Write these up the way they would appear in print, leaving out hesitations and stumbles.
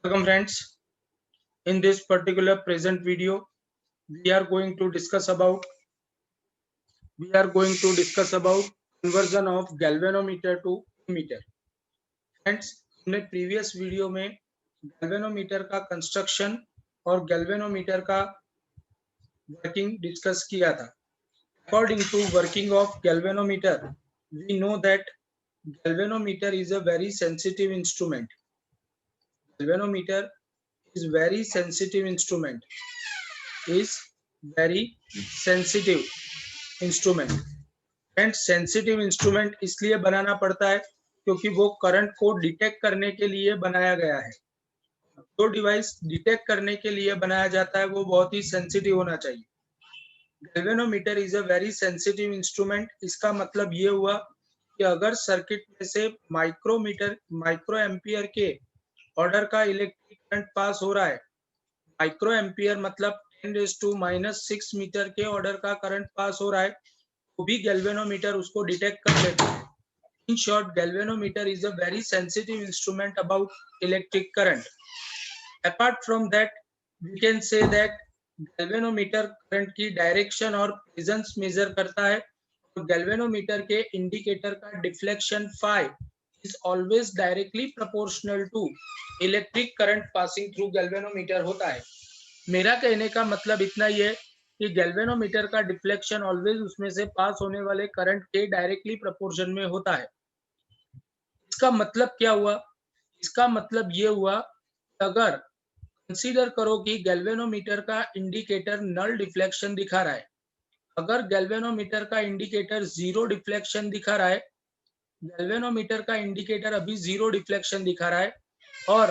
Welcome friends. In this particular present video, we are going to discuss about conversion of galvanometer to ammeter. Friends, हमने previous video में galvanometer का construction और galvanometer का working discuss किया था. According to working of galvanometer, we know that galvanometer is a very sensitive instrument. Galvanometer is very sensitive instrument. And sensitive instrument इसलिए बनाना पड़ता है क्योंकि वो करंट को डिटेक्ट करने के लिए बनाया गया है. जो डिवाइस डिटेक्ट करने के लिए बनाया जाता है वो बहुत ही सेंसिटिव होना चाहिए. Galvanometer is a very sensitive instrument. इसका मतलब ये हुआ कि अगर सर्किट में से माइक्रो एम्पियर के ऑर्डर का इलेक्ट्रिक करंट पास हो रहा है, माइक्रो एम्पियर मतलब 10⁻⁻⁶ मीटर के ऑर्डर का करंट पास हो रहा है, तो भी गैल्वेनोमीटर उसको डिटेक्ट कर लेता है. In short, galvanometer is a very sensitive instrument about electric current. Apart from that, we can say that galvanometer current की डायरेक्शन और प्रेजेंस मेजर करता है. और गैल्वेनोमीटर के इंडिकेटर का deflection phi is always directly proportional to electric current passing through galvanometer होता है. मेरा कहने का मतलब इतना ही है कि गैल्वेनोमीटर का डिफ्लेक्शन ऑलवेज उसमें से पास होने वाले करंट के डायरेक्टली प्रोपोर्शन में होता है. इसका मतलब क्या हुआ? इसका मतलब ये हुआ कि अगर कंसीडर करो कि गैल्वेनोमीटर का इंडिकेटर नल डिफ्लेक्शन दिखा रहा है, अगर गैल्वेनोमीटर का इंडिकेटर जीरो डिफ्लेक्शन दिखा रहा है, गैल्वेनोमीटर का इंडिकेटर अभी जीरो डिफ्लेक्शन दिखा रहा है, और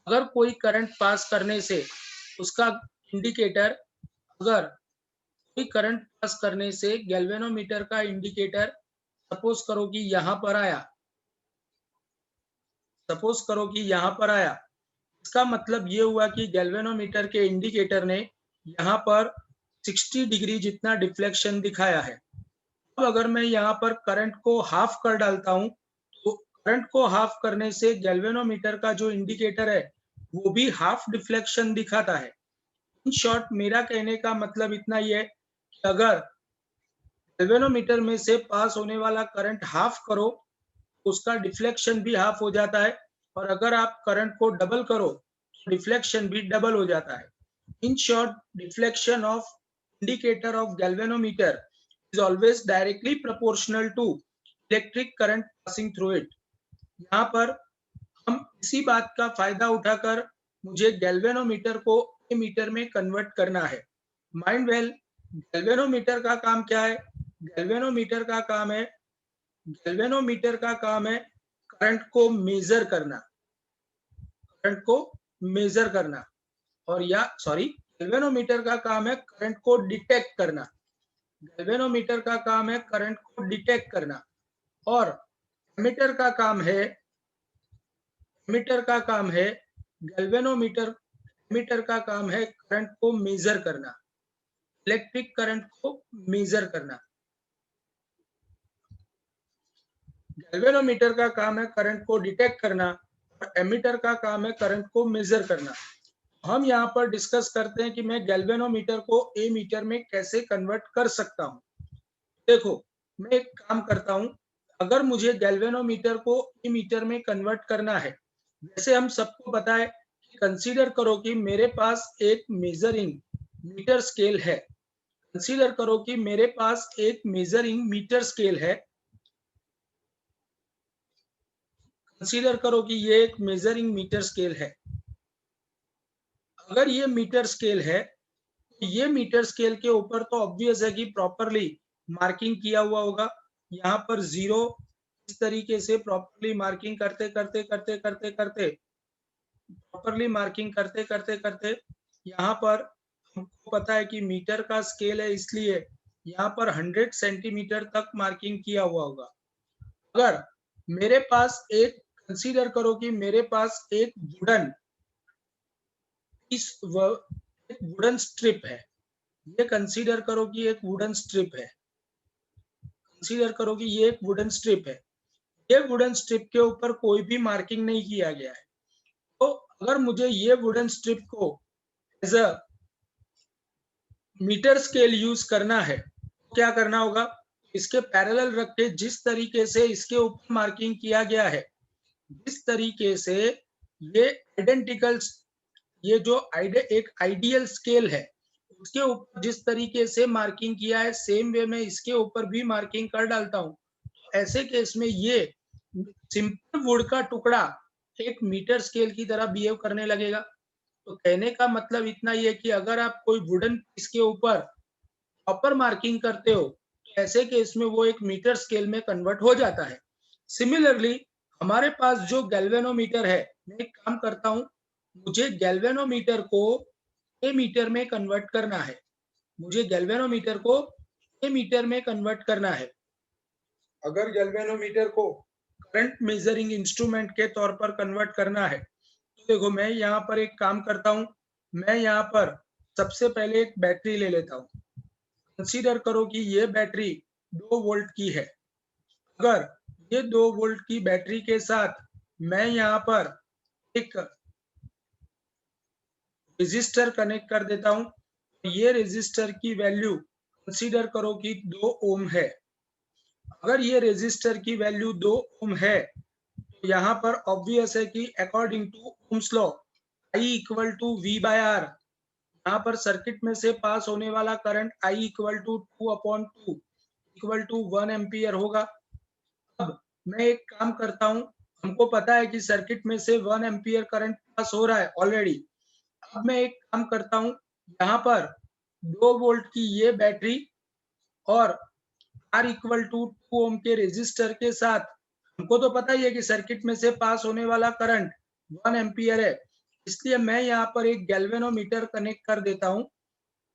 अगर कोई करंट पास करने से उसका इंडिकेटर अगर कोई करंट पास करने से गैल्वेनोमीटर का इंडिकेटर सपोज करो कि यहां पर आया, इसका मतलब ये हुआ कि गैल्वेनोमीटर के इंडिकेटर ने यहां पर 60 डिग्री जितना डिफ्लेक्शन दिखाया है. अब अगर मैं यहाँ पर करंट को हाफ कर डालता हूं, तो करंट को हाफ करने से गैल्वेनोमीटर का जो इंडिकेटर है वो भी हाफ डिफ्लेक्शन दिखाता है. इन शॉर्ट, मेरा कहने का मतलब इतना ही है कि अगर गैल्वेनोमीटर में से पास होने वाला करंट हाफ करो तो उसका डिफ्लेक्शन भी हाफ हो जाता है, और अगर आप करंट को डबल करो तो डिफ्लेक्शन भी डबल हो जाता है. In short, deflection of indicator of galvanometer is always directly proportional to electric current passing through it. यहाँ पर हम इसी बात का फायदा उठाकर मुझे गैल्वेनोमीटर को मीटर में कन्वर्ट करना है. माइंड वेल, गैल्वेनोमीटर का काम क्या है? गैल्वेनोमीटर का काम है करंट को मेजर करना, और गैल्वेनोमीटर का काम है करंट को डिटेक्ट करना. गैल्वेनोमीटर का काम है करंट को डिटेक्ट करना, और एमीटर का काम है करंट को मेजर करना, इलेक्ट्रिक करंट को मेजर करना. गैल्वेनोमीटर का काम है करंट को डिटेक्ट करना, और एमीटर का काम है करंट को मेजर करना. हम यहाँ पर डिस्कस करते हैं कि मैं गैल्वेनोमीटर को ए मीटर में कैसे कन्वर्ट कर सकता हूँ. देखो, मैं एक काम करता हूँ. अगर मुझे गैल्वेनोमीटर को ए मीटर में कन्वर्ट करना है, जैसे हम सबको पता है, कंसीडर करो कि मेरे पास एक मेजरिंग मीटर स्केल है. कंसीडर करो कि मेरे पास एक मेजरिंग मीटर स्केल है. कंसीडर करो कि ये एक मेजरिंग मीटर स्केल है. अगर ये मीटर स्केल है, तो ये मीटर स्केल के ऊपर तो ऑब्वियस है कि प्रॉपरली मार्किंग किया हुआ होगा. यहाँ पर जीरो इस तरीके से प्रॉपरली मार्किंग करते करते यहाँ पर हमको पता है कि मीटर का स्केल है, इसलिए यहाँ पर 100 सेंटीमीटर तक मार्किंग किया हुआ होगा. अगर मेरे पास कंसीडर करो कि मेरे पास एक वुडन स्ट्रिप है. ये कंसीडर करो कि एक वुडन स्ट्रिप है. ये वुडन स्ट्रिप के ऊपर कोई भी मार्किंग नहीं किया गया है. तो अगर मुझे ये वुडन स्ट्रिप को as a metre scale use करना है तो क्या करना होगा, इसके पैरेलल रख के जिस तरीके से इसके ऊपर मार्किंग किया गया है, जिस तरीके से ये आइडेंटिकल, ये जो एक आइडियल स्केल है उसके ऊपर जिस तरीके से मार्किंग किया है, सेम वे में इसके ऊपर भी मार्किंग कर डालता हूँ। ऐसे केस में ये सिंपल वुड का टुकड़ा एक मीटर स्केल की तरह बिहेव करने लगेगा। तो कहने का मतलब इतना ही है कि अगर आप कोई वुडन पीस के ऊपर प्रॉपर मार्किंग करते हो तो ऐसे केस में वो एक मीटर स्केल में कन्वर्ट हो जाता है। सिमिलरली हमारे पास जो गैल्वेनोमीटर है, मैं एक काम करता हूँ, मुझे गैल्वेनोमीटर को ए मीटर में कन्वर्ट करना है, मुझे गैल्वेनोमीटर को ए मीटर में कन्वर्ट करना है। अगर गैल्वेनोमीटर को करंट मेजरिंग इंस्ट्रूमेंट के तौर पर कन्वर्ट करना है तो देखो मैं यहाँ पर एक काम करता हूँ, मैं यहाँ पर सबसे पहले एक बैटरी ले लेता हूँ। कंसीडर करो कि ये बैटरी 2 वोल्ट की है। अगर ये 2 वोल्ट की बैटरी के साथ मैं यहाँ पर एक रेजिस्टर कनेक्ट कर देता हूँ, ये रेजिस्टर की वैल्यू कंसीडर करो कि 2 ओम है। अगर ये रेजिस्टर की वैल्यू 2 ओम है तो यहाँ पर ऑब्वियस है कि according to Ohm's law I equal to V by R, यहाँ पर सर्किट में से पास होने वाला current I equal to 2/2 equal to 1 ampere होगा। अब मैं एक काम करता हूँ, हमको पता है कि सर्किट में से 1 एम्पियर करंट पास हो रहा है ऑलरेडी। अब मैं एक काम करता हूँ, यहाँ पर 2 वोल्ट की ये बैटरी और R इक्वल टू 2 ओम के रेजिस्टर के साथ, हमको तो पता ही है कि सर्किट में से पास होने वाला करंट 1 एम्पियर है, इसलिए मैं यहाँ पर एक गैल्वेनोमीटर कनेक्ट कर देता हूँ।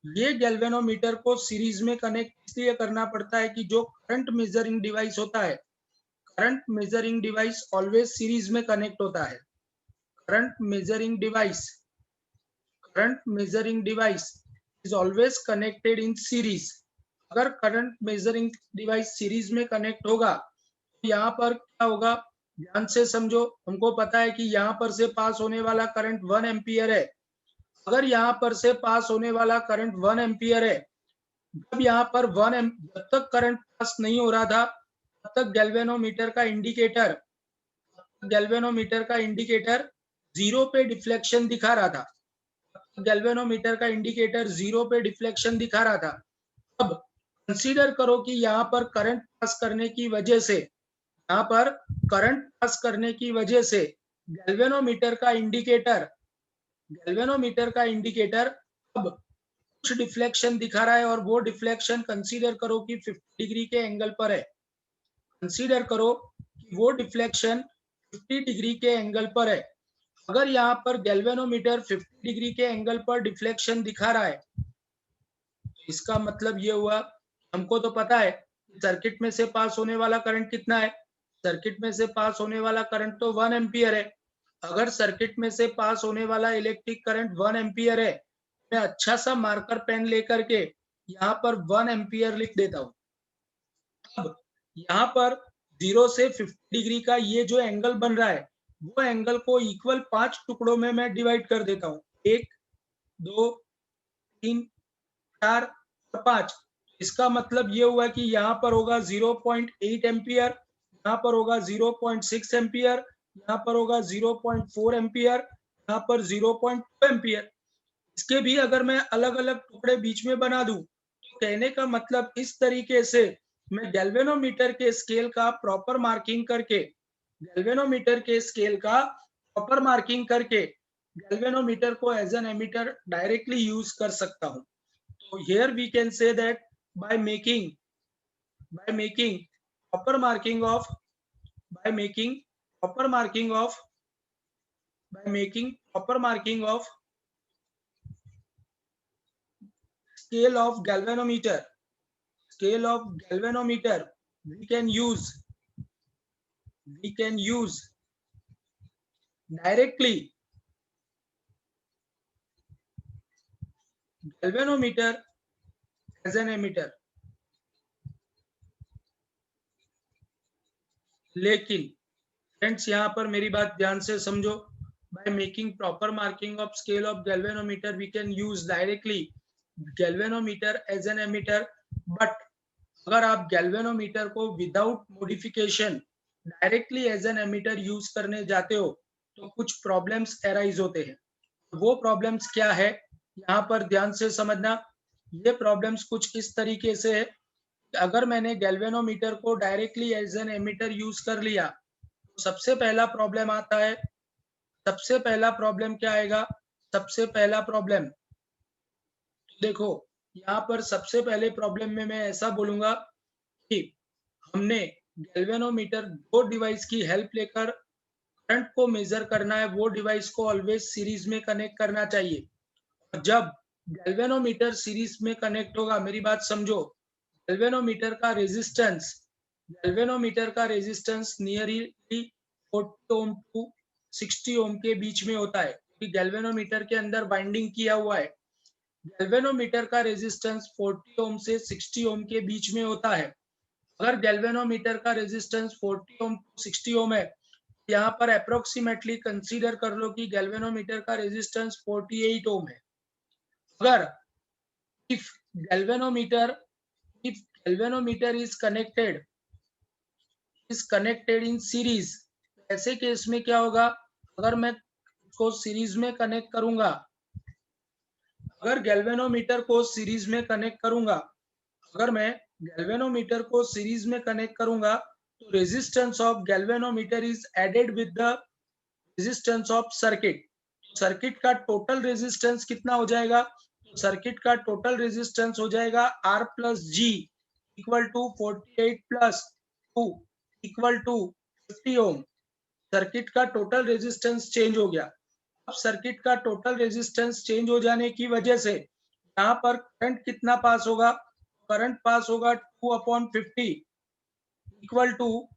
ये गैल्वेनोमीटर को सीरीज में कनेक्ट इसलिए करना पड़ता है कि जो करंट मेजरिंग डिवाइस होता है, current measuring device always series में कनेक्ट होता है। Current measuring device is always connected in series. अगर करंट मेजरिंग डिवाइस सीरीज में कनेक्ट होगा तो यहाँ पर क्या होगा, ध्यान से समझो। हमको पता है कि यहाँ पर से पास होने वाला करंट 1 एम्पियर है। अगर यहाँ पर से पास होने वाला करंट 1 एम्पियर है, जब यहाँ पर जब तक करंट पास नहीं हो रहा था तब तक गैल्वेनोमीटर का इंडिकेटर 0 पे डिफ्लेक्शन दिखा रहा था। गैल्वेनोमीटर का इंडिकेटर 0 पे डिफ्लेक्शन दिखा रहा था। अब कंसीडर करो कि यहाँ पर करंट पास करने की वजह से, यहाँ पर करंट पास करने की वजह से गैल्वेनोमीटर का इंडिकेटर अब कुछ डिफ्लेक्शन दिखा रहा है और वो डिफ्लेक्शन कंसीडर करो कि 50 डिग्री के एंगल पर है। कंसीडर करो कि वो डिफ्लेक्शन 50 डिग्री के एंगल पर है। अगर यहाँ पर गैल्वेनोमीटर 50 डिग्री के एंगल पर डिफ्लेक्शन दिखा रहा है, इसका मतलब ये हुआ, हमको तो पता है सर्किट में से पास होने वाला करंट कितना है, सर्किट में से पास होने वाला करंट तो 1 एम्पियर है। अगर सर्किट में से पास होने वाला इलेक्ट्रिक करंट 1 एम्पियर है, मैं अच्छा सा मार्कर पेन लेकर के यहाँ पर 1 एम्पियर लिख देता हूँ। अब यहाँ पर 0 से 50 डिग्री का ये जो एंगल बन रहा है, वो एंगल को इक्वल 5 टुकड़ों में मैं डिवाइड कर देता हूँ, 1 2 3 4 और 5। इसका मतलब ये हुआ कि यहाँ पर होगा 0.8 एम्पियर, यहाँ पर होगा 0.6 एम्पियर, यहाँ पर होगा 0.4 एम्पियर, यहाँ पर 0.2 एम्पियर। इसके भी अगर मैं अलग अलग टुकड़े बीच में बना दूं तो कहने का मतलब इस तरीके से मैं गैल्वेनोमीटर के स्केल का प्रॉपर मार्किंग करके गैल्वेनोमीटर को as an ammeter directly use कर सकता हूं। So here we can say that by making proper marking of by making proper marking of by making proper marking of scale of galvanometer we can use directly galvanometer as an emitter। लेकिन friends यहाँ पर मेरी बात ध्यान से समझो, by by making proper marking of scale of galvanometer we can use directly galvanometer as an emitter. But अगर आप galvanometer को without modification directly as an emitter use करने जाते हो तो कुछ प्रॉब्लम्स arise होते हैं. वो प्रॉब्लम्स क्या है यहाँ पर ध्यान से समझना. ये प्रॉब्लम्स कुछ इस तरीके से है. अगर मैंने गैल्वेनोमीटर को directly as an ammeter use कर लिया तो सबसे पहला प्रॉब्लम आता है. सबसे पहला प्रॉब्लम क्या आएगा? सबसे पहला प्रॉब्लम देखो यहाँ पर सबसे पहले प्रॉब्लम में मैं ऐसा बोलूंगा कि हमने गैल्वेनोमीटर दो डिवाइस की हेल्प लेकर करंट को मेजर करना है. वो डिवाइस को ऑलवेज सीरीज में कनेक्ट करना चाहिए. और जब गैल्वेनोमीटर सीरीज में कनेक्ट होगा, मेरी बात समझो, गैल्वेनोमीटर का रेजिस्टेंस नियरली 40 ओम टू 60 ओम के बीच में होता है क्योंकि गैल्वेनोमीटर के अंदर बाइंडिंग किया हुआ है. गैल्वेनोमीटर का रेजिस्टेंस 40 ओम से 60 ओम के बीच में होता है. अगर गैल्वेनोमीटर का रेजिस्टेंस 40 ओम टू 60 ओम है, यहाँ पर अप्रोक्सीमेटली कंसीडर कर लो कि गैल्वेनोमीटर का रेजिस्टेंस 48 ओम है. अगर if galvanometer is connected in series, ऐसे केस में क्या होगा? अगर मैं इसको सीरीज में कनेक्ट करूंगा, अगर गैल्वेनोमीटर को सीरीज में कनेक्ट करूंगा, अगर मैं गैल्वेनोमीटर को सीरीज में कनेक्ट करूंगा तो resistance of galvanometer is added with the resistance of circuit. Circuit का टोटल रेजिस्टेंस कितना हो जाएगा? सर्किट का टोटल रेजिस्टेंस हो जाएगा R plus G equal to 48 plus 2 equal to 50 ohm. Circuit का टोटल रेजिस्टेंस चेंज हो गया. अब सर्किट का टोटल रेजिस्टेंस चेंज हो जाने की वजह से यहाँ पर करंट कितना पास होगा? करंट पास होगा 2/50 equal to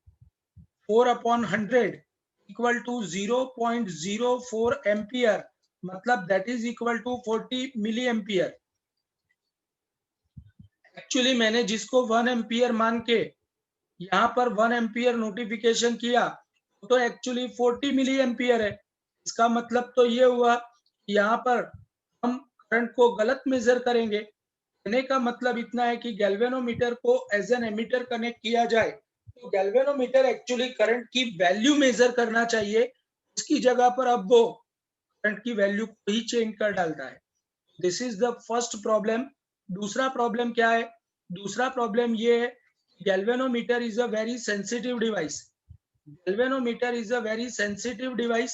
4/100 equal to 0.04 ampere, मतलब that is equal to 40 milli ampere. Actually मैंने जिसको 1 एम्पियर मान के यहाँ पर 1 एम्पियर नोटिफिकेशन किया तो एक्चुअली 40 मिली एम्पियर है. इसका मतलब तो ये हुआ कि यहाँ पर हम करंट को गलत मेजर करेंगे. कहने का मतलब इतना है कि गैल्वेनोमीटर को एज एन एमिटर कनेक्ट किया जाए तो गैल्वेनोमीटर एक्चुअली करंट की वैल्यू मेजर करना चाहिए. उसकी जगह पर अब वो करंट की वैल्यू को ही चेंज कर डालता है. This is the first problem. दूसरा प्रॉब्लम क्या है? दूसरा प्रॉब्लम ये है, galvanometer is a very sensitive device. Galvanometer is a very sensitive device.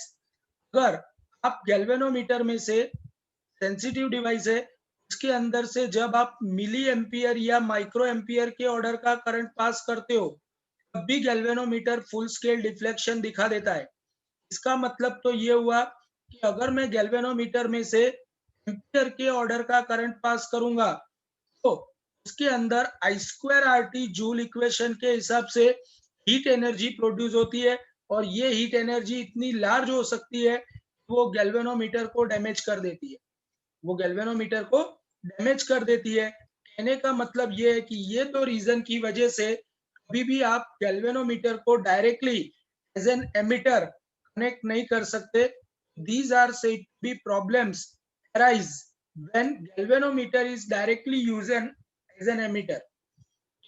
अगर आप गैल्वेनोमीटर में से सेंसिटिव डिवाइस है, उसके अंदर से जब आप मिली एम्पियर या माइक्रो एम्पियर के ऑर्डर का करंट पास करते हो तब भी गैल्वेनोमीटर फुल स्केल डिफ्लेक्शन दिखा देता है. इसका मतलब तो ये हुआ कि अगर मैं गैल्वेनोमीटर में से एम्पियर के ऑर्डर का करंट पास करूंगा तो उसके अंदर I2RT जूल इक्वेशन के हिसाब से हीट एनर्जी प्रोड्यूस होती है और ये हीट एनर्जी इतनी लार्ज हो सकती है वो गैल्वेनोमीटर को डैमेज कर देती है. वो गैल्वेनोमीटर को डैमेज कर देती है. कहने का मतलब ये है कि ये दो रीजन की वजह से कभी भी आप गैल्वेनोमीटर को directly as an ammeter connect नहीं कर सकते. These are said to be problems arise when galvanometer is directly used as an emitter.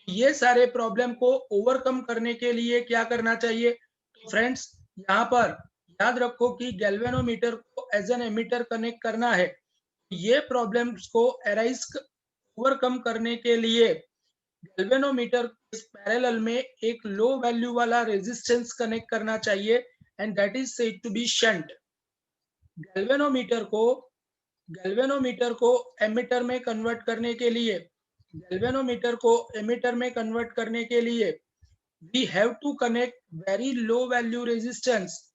ये सारे प्रॉब्लम को ओवरकम करने के लिए क्या करना चाहिए? तो फ्रेंड्स यहाँ पर याद रखो कि गैल्वेनोमीटर को एज एन एमिटर कनेक्ट करना है. ये प्रॉब्लम्स को अराइज ओवरकम करने के लिए गैल्वेनोमीटर के पैरेलल में एक लो वैल्यू वाला रेजिस्टेंस कनेक्ट करना चाहिए and that is said to be shunt. Galvanometer को एमिटर में कन्वर्ट करने के लिए we have to connect very low value resistance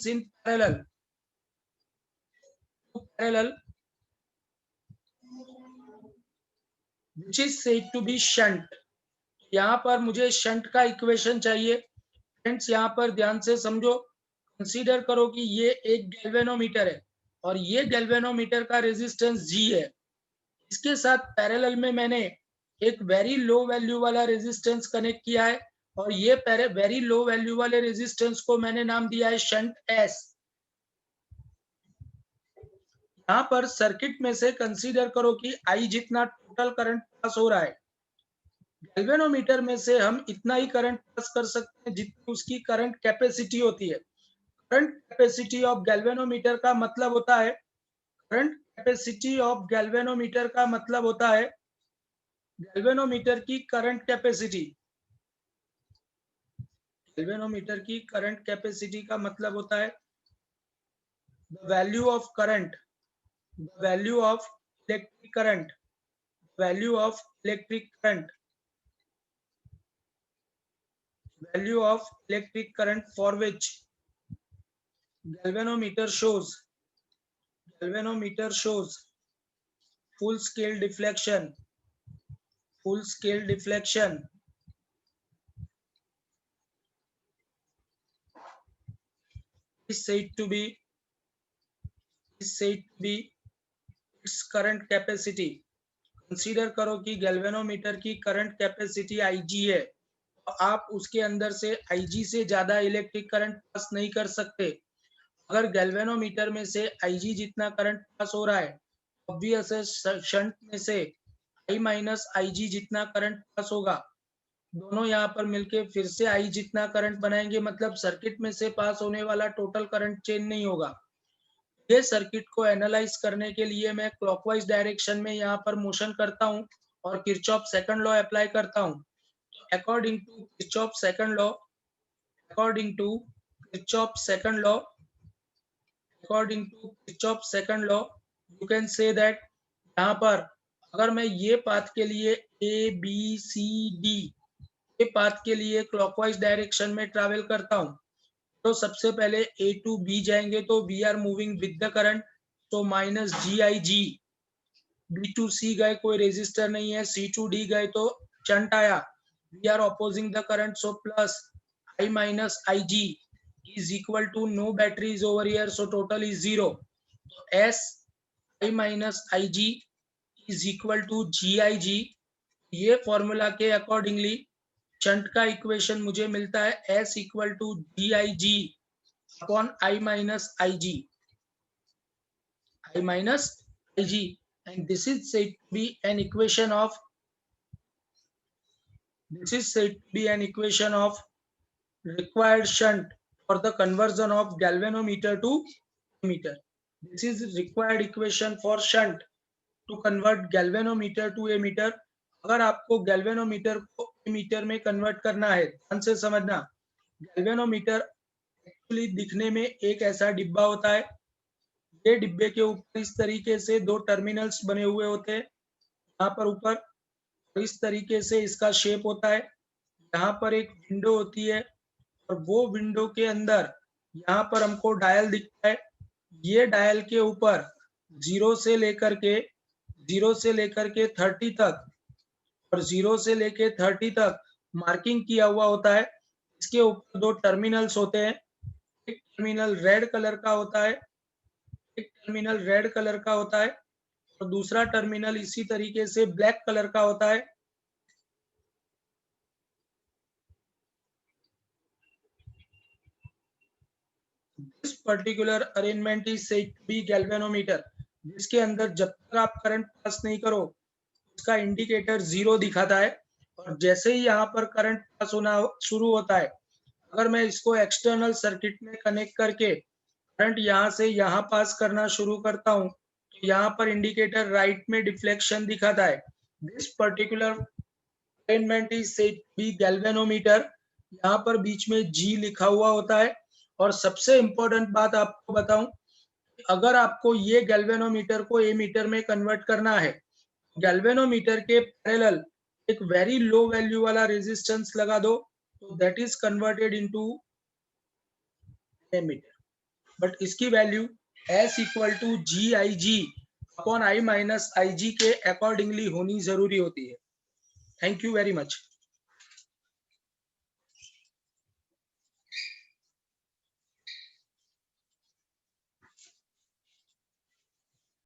in parallel which is said to be shunt. यहाँ पर मुझे शंट का इक्वेशन चाहिए. फ्रेंड्स यहाँ पर ध्यान से समझो, कंसीडर करो कि ये एक गैल्वेनोमीटर है और ये गैल्वेनोमीटर का रेजिस्टेंस G है. इसके साथ पैरेलल में मैंने एक वेरी लो वैल्यू वाला रेजिस्टेंस कनेक्ट किया है और ये वेरी लो वैल्यू वाले रेजिस्टेंस को मैंने नाम दिया है शंट एस। यहाँ पर सर्किट में से कंसीडर करो कि आई जितना टोटल करंट पास हो रहा है, गैल्वेनोमीटर में से हम इतना ही करंट पास कर सकते हैं जितनी उसकी करंट कैपेसिटी होती है। करंट कैपेसिटी ऑफ गैल्वेनोमीटर का मतलब होता है, करंट कैपेसिटी ऑफ गैल्वेनोमीटर का मतलब होता है गैल्वेनोमीटर की करंट कैपेसिटी। गैल्वेनोमीटर की करंट कैपेसिटी का मतलब होता है the value of current, the value of electric current, value of electric current, value of electric current for which galvanometer shows full scale deflection is said to be its current capacity। Consider करो कि galvanometer की current capacity Ig है, तो आप उसके अंदर से Ig से ज्यादा इलेक्ट्रिक करंट पास नहीं कर सकते। अगर गैल्वेनोमीटर में से Ig जितना करंट पास हो रहा है, ऑब्वियस है शंट में से I माइनस Ig जितना करंट पास होगा, दोनों यहाँ पर मिलके फिर से I जितना करंट बनाएंगे, मतलब सर्किट में से पास होने वाला टोटल करंट चेंज नहीं होगा। ये सर्किट को एनालाइज करने के लिए मैं क्लॉकवाइज डायरेक्शन में यहाँ पर मोशन करता हूँ और किरचॉफ सेकंड लॉ अप्लाई करता हूँ। According to Kirchhoff second law, according to Kirchhoff second law you can say that यहाँ पर अगर मैं ये पाथ के लिए ए बी सी डी ये पाथ के लिए क्लॉकवाइज डायरेक्शन में ट्रैवल करता हूँ, तो सबसे पहले ए टू बी जाएंगे तो we are moving with the current, तो minus G I G. B to C गए, कोई रेजिस्टर नहीं है, सी टू डी गए तो शंट आया, we are opposing the current, so plus I minus I G is equal to no battery is over here, so total is 0. So S I minus Ig is equal to GIG। ये formula के accordingly shunt का equation मुझे मिलता है S equal to GIG upon I minus IG, and this is said to be an equation of required shunt for the conversion of galvanometer to ammeter। This is required equation for shunt to convert galvanometer to ammeter। अगर आपको galvanometer को ammeter में convert करना है, ध्यान से समझना, galvanometer actually दिखने में एक ऐसा डिब्बा होता है, ये डिब्बे के ऊपर इस तरीके से दो टर्मिनल्स बने हुए होते हैं, यहाँ पर ऊपर इस तरीके से इसका शेप होता है, यहाँ पर एक विंडो होती है और वो विंडो के अंदर यहाँ पर हमको डायल दिखता है। ये डायल के ऊपर 0 से लेकर के 30 तक और 0 से लेकर 30 तक मार्किंग किया हुआ होता है। इसके ऊपर दो टर्मिनल्स होते हैं, एक टर्मिनल रेड कलर का होता है, और दूसरा टर्मिनल इसी तरीके से ब्लैक कलर का होता है। This particular arrangement is said to be galvanometer, जिसके अंदर जब तक आप करंट पास नहीं करो उसका इंडिकेटर 0 दिखाता है, और जैसे ही यहाँ पर करंट पास होना शुरू होता है, अगर मैं इसको एक्सटर्नल सर्किट में कनेक्ट करके करंट यहाँ से यहाँ पास करना शुरू करता हूँ, तो यहाँ पर इंडिकेटर राइट में डिफ्लेक्शन दिखाता है। This particular arrangement is said to be galvanometer. यहाँ पर बीच में G लिखा हुआ होता है। और सबसे इंपॉर्टेंट बात आपको बताऊं, अगर आपको ये गैल्वेनोमीटर को एमीटर में कन्वर्ट करना है, गैल्वेनोमीटर के पैरेलल एक वेरी लो वैल्यू वाला रेजिस्टेंस लगा दो, तो that is converted into ammeter, but इसकी value S equal to GIG upon I minus IG के अकॉर्डिंगली होनी जरूरी होती है। Thank you very much.